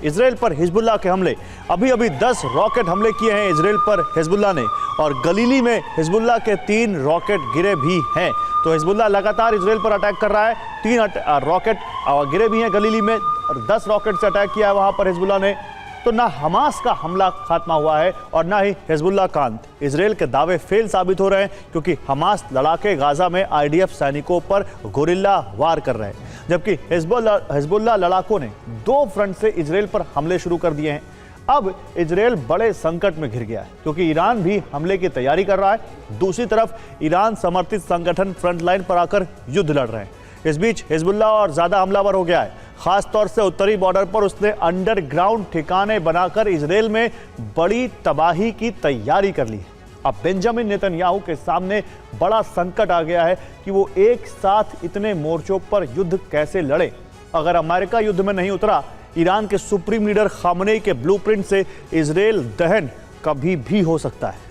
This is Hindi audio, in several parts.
इसराइल पर हिजबुल्लाह के हमले। अभी अभी 10 रॉकेट हमले किए हैं इसराइल पर हिजबुल्लाह ने, और गलीली में हिजबुल्लाह के 3 रॉकेट गिरे भी हैं। तो हिजबुल्लाह लगातार इसराइल पर अटैक कर रहा है। 3 रॉकेट गिरे भी हैं गलीली में, और 10 रॉकेट से अटैक किया है वहां पर हिजबुल्लाह ने। तो ना हमास का हमला खात्मा हुआ है और ना ही हिजबुल्लाह का अंत। इसराइल के दावे फेल साबित हो रहे हैं, क्योंकि हमास लड़ाके गाजा में आईडीएफ सैनिकों पर गोरिल्ला वार कर रहे हैं, जबकि हिजबुल्लाह लड़ाकों ने 2 फ्रंट से इसराइल पर हमले शुरू कर दिए हैं। अब इसराइल बड़े संकट में घिर गया है, क्योंकि ईरान भी हमले की तैयारी कर रहा है। दूसरी तरफ ईरान समर्थित संगठन फ्रंट लाइन पर आकर युद्ध लड़ रहे हैं। इस बीच हिजबुल्लाह और ज्यादा हमलावर हो गया है। खास तौर से उत्तरी बॉर्डर पर उसने अंडरग्राउंड ठिकाने बनाकर इसराइल में बड़ी तबाही की तैयारी कर ली है। अब बेंजामिन नेतन्याहू के सामने बड़ा संकट आ गया है कि वो एक साथ इतने मोर्चों पर युद्ध कैसे लड़े। अगर अमेरिका युद्ध में नहीं उतरा, ईरान के सुप्रीम लीडर खामनेई के ब्लूप्रिंट से इसराइल दहन कभी भी हो सकता है।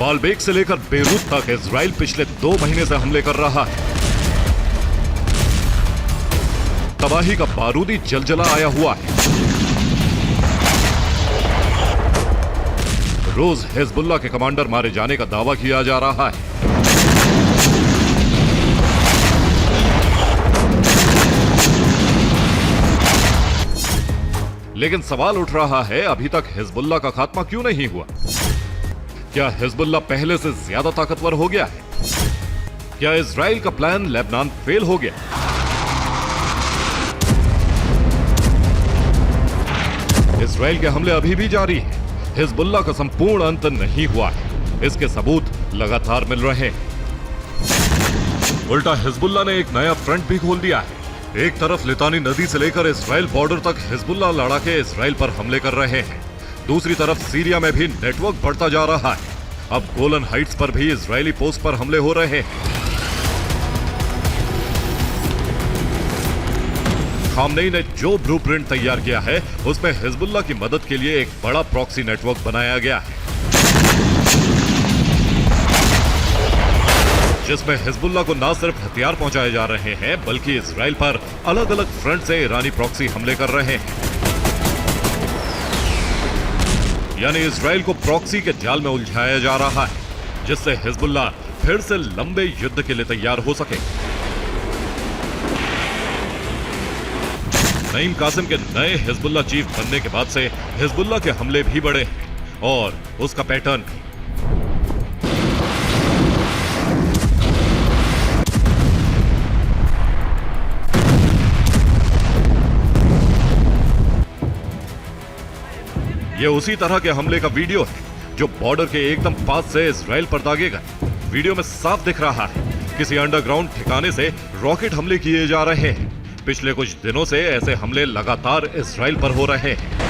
बाल्बेक से लेकर बेरूत तक इजराइल पिछले 2 महीने से हमले कर रहा है। तबाही का बारूदी जलजला आया हुआ है। रोज हिजबुल्लाह के कमांडर मारे जाने का दावा किया जा रहा है। लेकिन सवाल उठ रहा है, अभी तक हिजबुल्लाह का खात्मा क्यों नहीं हुआ? क्या हिजबुल्लाह पहले से ज्यादा ताकतवर हो गया है? क्या इजराइल का प्लान लेबनान फेल हो गया? इजराइल के हमले अभी भी जारी हैं। हिजबुल्लाह का संपूर्ण अंत नहीं हुआ है, इसके सबूत लगातार मिल रहे हैं। उल्टा हिजबुल्लाह ने एक नया फ्रंट भी खोल दिया है। एक तरफ लितानी नदी से लेकर इजराइल बॉर्डर तक हिजबुल्लाह लड़ाके इजराइल पर हमले कर रहे हैं। दूसरी तरफ सीरिया में भी नेटवर्क बढ़ता जा रहा है। अब गोलन हाइट्स पर भी इजरायली पोस्ट पर हमले हो रहे हैं। खामनेई ने जो ब्लूप्रिंट तैयार किया है, उसमें हिजबुल्लाह की मदद के लिए एक बड़ा प्रॉक्सी नेटवर्क बनाया गया है, जिसमें हिजबुल्लाह को न सिर्फ हथियार पहुंचाए जा रहे हैं, बल्कि इजराइल पर अलग अलग फ्रंट से ईरानी प्रॉक्सी हमले कर रहे हैं। यानी इजराइल को प्रॉक्सी के जाल में उलझाया जा रहा है, जिससे हिजबुल्लाह फिर से लंबे युद्ध के लिए तैयार हो सके। नईम कासिम के नए हिजबुल्लाह चीफ बनने के बाद से हिजबुल्लाह के हमले भी बढ़े हैं, और उसका पैटर्न भी। ये उसी तरह के हमले का वीडियो है जो बॉर्डर के एकदम पास से इजराइल पर दागे गए। वीडियो में साफ दिख रहा है, किसी अंडरग्राउंड ठिकाने से रॉकेट हमले किए जा रहे हैं। पिछले कुछ दिनों से ऐसे हमले लगातार इजराइल पर हो रहे हैं।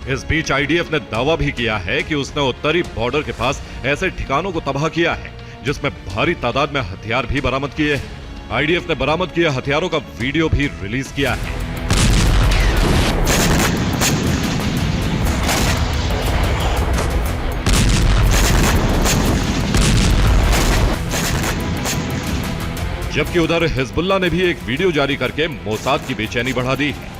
इस बीच आईडीएफ ने दावा भी किया है कि उसने उत्तरी बॉर्डर के पास ऐसे ठिकानों को तबाह किया है जिसमें भारी तादाद में हथियार भी बरामद किए हैं। आईडीएफ ने बरामद किए हथियारों का वीडियो भी रिलीज किया है। जबकि उधर हिजबुल्लाह ने भी एक वीडियो जारी करके मोसाद की बेचैनी बढ़ा दी है।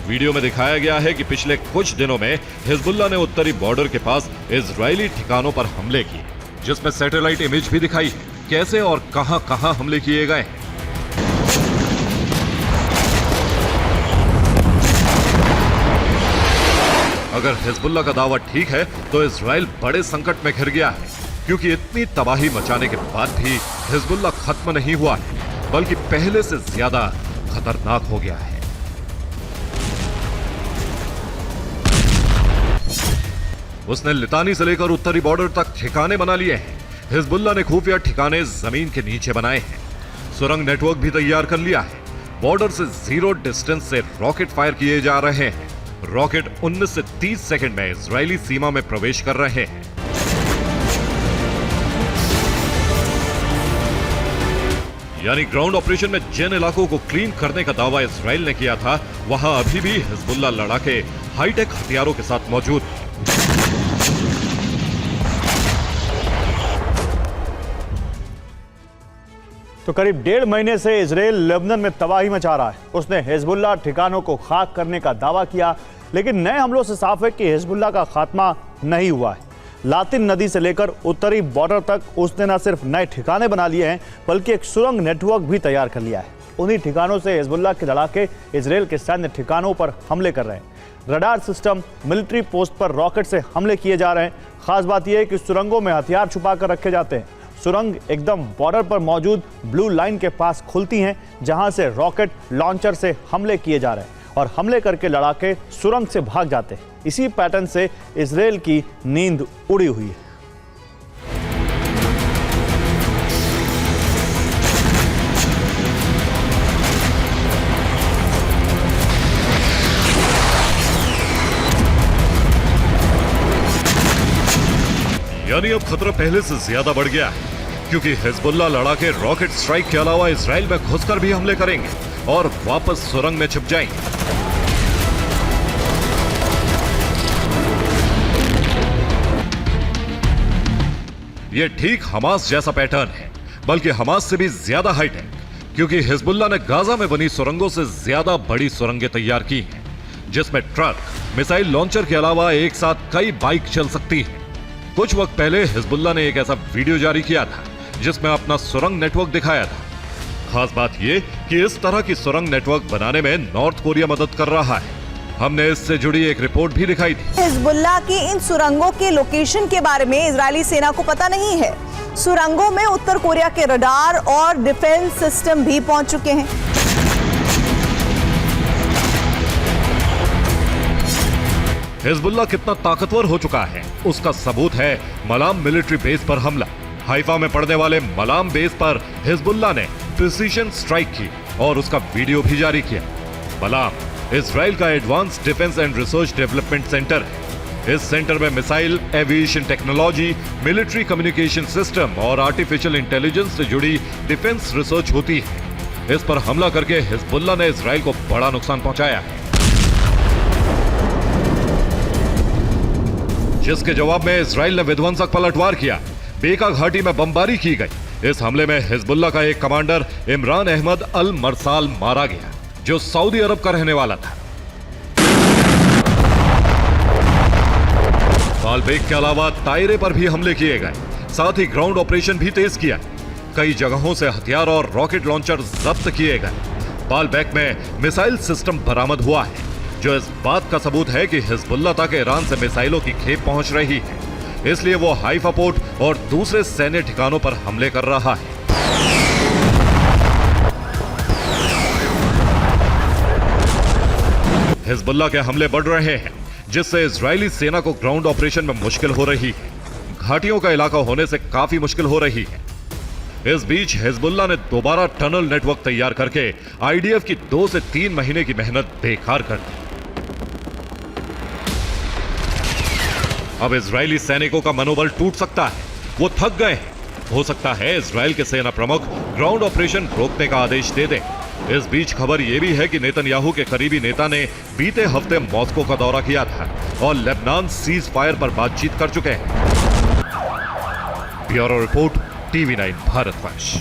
वीडियो में दिखाया गया है कि पिछले कुछ दिनों में हिजबुल्लाह ने उत्तरी बॉर्डर के पास इजरायली ठिकानों पर हमले किए, जिसमें सैटेलाइट इमेज भी दिखाई है कैसे और कहां हमले किए गए। अगर हिजबुल्लाह का दावा ठीक है तो इजराइल बड़े संकट में घिर गया है, क्योंकि इतनी तबाही मचाने के बाद भी हिजबुल्लाह खत्म नहीं हुआ है, बल्कि पहले से ज्यादा खतरनाक हो गया है। उसने लितानी से लेकर उत्तरी बॉर्डर तक ठिकाने बना लिए हैं। हिजबुल्लाह ने खुफिया ठिकाने जमीन के नीचे बनाए हैं। सुरंग नेटवर्क भी तैयार कर लिया है। बॉर्डर से 0 डिस्टेंस से रॉकेट फायर किए जा रहे हैं। रॉकेट 19 से 30 सेकंड में इजरायली सीमा में प्रवेश कर रहे हैं। यानी ग्राउंड ऑपरेशन में जिन इलाकों को क्लीन करने का दावा इजराइल ने किया था, वहां अभी भी हिजबुल्लाह लड़ाके हाईटेक हथियारों के साथ मौजूद हैं। तो करीब 1.5 महीने से इजराइल लेबनान में तबाही मचा रहा है। उसने हिजबुल्लाह ठिकानों को खाक करने का दावा किया, लेकिन नए हमलों से साफ है कि हिजबुल्लाह का खात्मा नहीं हुआ है। लातिन नदी से लेकर उत्तरी बॉर्डर तक उसने न सिर्फ नए ठिकाने बना लिए हैं, बल्कि एक सुरंग नेटवर्क भी तैयार कर लिया है। उन्हीं ठिकानों से हिजबुल्लाह के लड़ाके इजराइल के सैन्य ठिकानों पर हमले कर रहे हैं। रडार सिस्टम, मिलिट्री पोस्ट पर रॉकेट से हमले किए जा रहे हैं। खास बात यह है कि सुरंगों में हथियार छुपा कर रखे जाते हैं। सुरंग एकदम बॉर्डर पर मौजूद ब्लू लाइन के पास खुलती हैं, जहां से रॉकेट लॉन्चर से हमले किए जा रहे हैं और हमले करके लड़ाके सुरंग से भाग जाते हैं। इसी पैटर्न से इजराइल की नींद उड़ी हुई है। यानी अब खतरा पहले से ज्यादा बढ़ गया है, क्योंकि हिजबुल्लाह लड़ाके रॉकेट स्ट्राइक के अलावा इजराइल में घुसकर भी हमले करेंगे और वापस सुरंग में छिप जाएंगे। यह ठीक हमास जैसा पैटर्न है, बल्कि हमास से भी ज्यादा हाईटेक, क्योंकि हिजबुल्लाह ने गाजा में बनी सुरंगों से ज्यादा बड़ी सुरंगें तैयार की हैं, जिसमें ट्रक, मिसाइल लॉन्चर के अलावा एक साथ कई बाइक चल सकती हैं। कुछ वक्त पहले हिजबुल्लाह ने एक ऐसा वीडियो जारी किया था जिसमें अपना सुरंग नेटवर्क दिखाया था। खास बात यह कि इस तरह की सुरंग नेटवर्क बनाने में नॉर्थ कोरिया मदद कर रहा है। हमने इससे जुड़ी एक रिपोर्ट भी दिखाई थी। हिजबुल्लाह की इन सुरंगों के लोकेशन के बारे में इजरायली सेना को पता नहीं है। सुरंगों में उत्तर कोरिया के रडार और डिफेंस सिस्टम भी पहुंच चुके हैं। हिजबुल्लाह कितना ताकतवर हो चुका है, उसका सबूत है मलाम मिलिट्री बेस पर हमला। हाइफा में पड़ने वाले मलाम बेस पर हिजबुल्लाह ने प्रिसीजन स्ट्राइक की और उसका वीडियो भी जारी किया। मलाम इजराइल का advance defence and research development centre है। इस सेंटर में missile, aviation technology, military communication system और आर्टिफिशियल इंटेलिजेंस से जुड़ी डिफेंस रिसर्च होती है। इस पर हमला करके हिजबुल्लाह ने इजराइल को बड़ा नुकसान पहुंचाया है, जिसके जवाब में इजराइल ने विध्वंसक पलटवार किया। बेका घाटी में बमबारी की गई। इस हमले में हिजबुल्लाह का एक कमांडर इमरान अहमद अल मरसाल मारा गया, जो सऊदी अरब का रहने वाला था। बालबेक के अलावा तायरे पर भी हमले किए गए, साथ ही ग्राउंड ऑपरेशन भी तेज किया। कई जगहों से हथियार और रॉकेट लॉन्चर जब्त किए गए। बालबेक में मिसाइल सिस्टम बरामद हुआ है, जो इस बात का सबूत है कि हिजबुल्लाह तक ईरान से मिसाइलों की खेप पहुंच रही है। इसलिए वो हाइफा पोर्ट और दूसरे सैन्य ठिकानों पर हमले कर रहा है। हिजबुल्लाह के हमले बढ़ रहे हैं, जिससे इजरायली सेना को ग्राउंड ऑपरेशन में मुश्किल हो रही है। घाटियों का इलाका होने से काफी मुश्किल हो रही है। इस बीच हिजबुल्लाह ने दोबारा टनल नेटवर्क तैयार करके आईडीएफ की 2 से 3 महीने की मेहनत बेकार कर दी। अब इजरायली सैनिकों का मनोबल टूट सकता है, वो थक गए हैं। हो सकता है इजरायल के सेना प्रमुख ग्राउंड ऑपरेशन रोकने का आदेश दे दें। इस बीच खबर यह भी है कि नेतन्याहू के करीबी नेता ने बीते हफ्ते मॉस्को का दौरा किया था और लेबनान सीज फायर पर बातचीत कर चुके हैं। Bureau report, TV9 Bharatvarsh.